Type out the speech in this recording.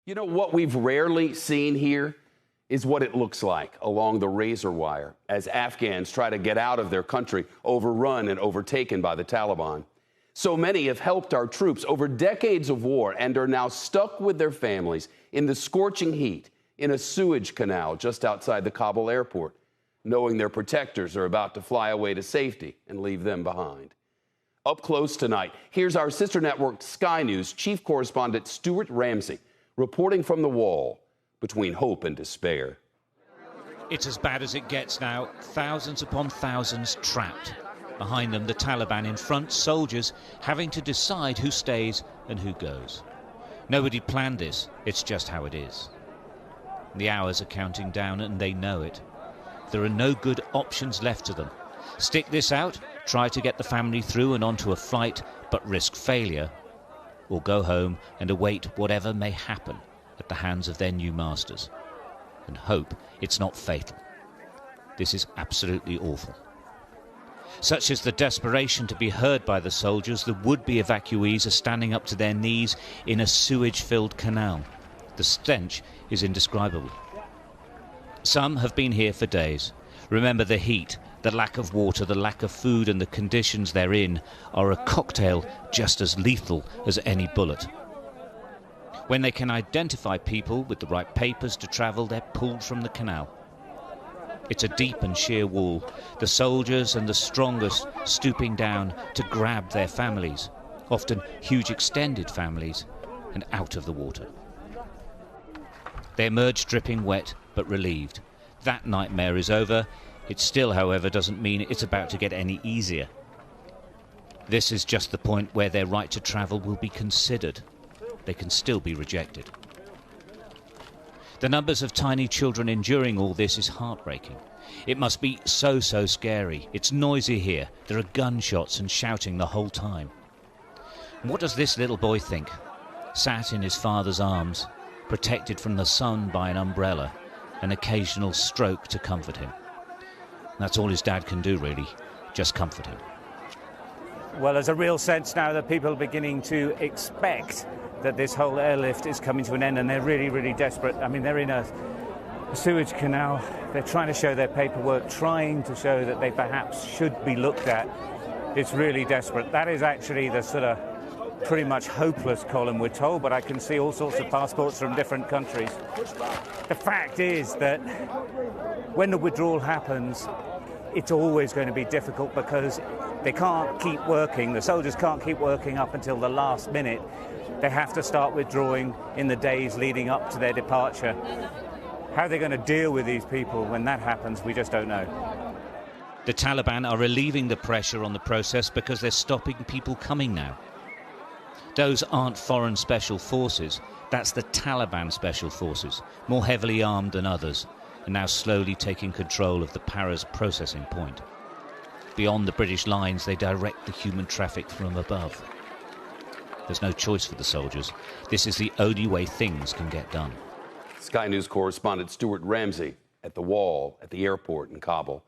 You know, what we've rarely seen here is what it looks like along the razor wire as Afghans try to get out of their country, overrun and overtaken by the Taliban. So many have helped our troops over decades of war and are now stuck with their families in the scorching heat in a sewage canal just outside the Kabul airport, knowing their protectors are about to fly away to safety and leave them behind. Up close tonight, here's our sister network Sky News chief correspondent Stuart Ramsey reporting from the wall between hope and despair. It's as bad as it gets now. Thousands upon thousands trapped. Behind them, the Taliban. In front, soldiers having to decide who stays and who goes. Nobody planned this. It's just how it is. The hours are counting down and they know it. There are no good options left to them. Stick this out, try to get the family through and onto a flight, but risk failure, or go home and await whatever may happen at the hands of their new masters, and hope it's not fatal. This is absolutely awful. Such is the desperation to be heard by the soldiers, the would-be evacuees are standing up to their knees in a sewage-filled canal. The stench is indescribable. Some have been here for days. Remember, the heat, the lack of water, the lack of food and the conditions they're in are a cocktail just as lethal as any bullet. When they can identify people with the right papers to travel, they're pulled from the canal. It's a deep and sheer wall, the soldiers and the strongest stooping down to grab their families, often huge extended families, and out of the water. They emerge dripping wet but relieved. That nightmare is over. It still, however, doesn't mean it's about to get any easier. This is just the point where their right to travel will be considered. They can still be rejected. The numbers of tiny children enduring all this is heartbreaking. It must be so scary. It's noisy here. There are gunshots and shouting the whole time. And what does this little boy think? Sat in his father's arms, protected from the sun by an umbrella, an occasional stroke to comfort him. That's all his dad can do, really, just comfort him. Well, there's a real sense now that people are beginning to expect that this whole airlift is coming to an end, and they're really desperate. I mean, they're in a sewage canal. They're trying to show their paperwork, trying to show that they perhaps should be looked at. It's really desperate. That is actually the sort of pretty much hopeless column, we're told, but I can see all sorts of passports from different countries. The fact is that when the withdrawal happens, it's always going to be difficult because they can't keep working. The soldiers can't keep working up until the last minute. They have to start withdrawing in the days leading up to their departure. How they're going to deal with these people when that happens, we just don't know. The Taliban are relieving the pressure on the process because they're stopping people coming now. Those aren't foreign special forces. That's the Taliban special forces, more heavily armed than others, and now slowly taking control of the Paras processing point. Beyond the British lines, they direct the human traffic from above. There's no choice for the soldiers. This is the only way things can get done. Sky News correspondent Stuart Ramsey at the wall at the airport in Kabul.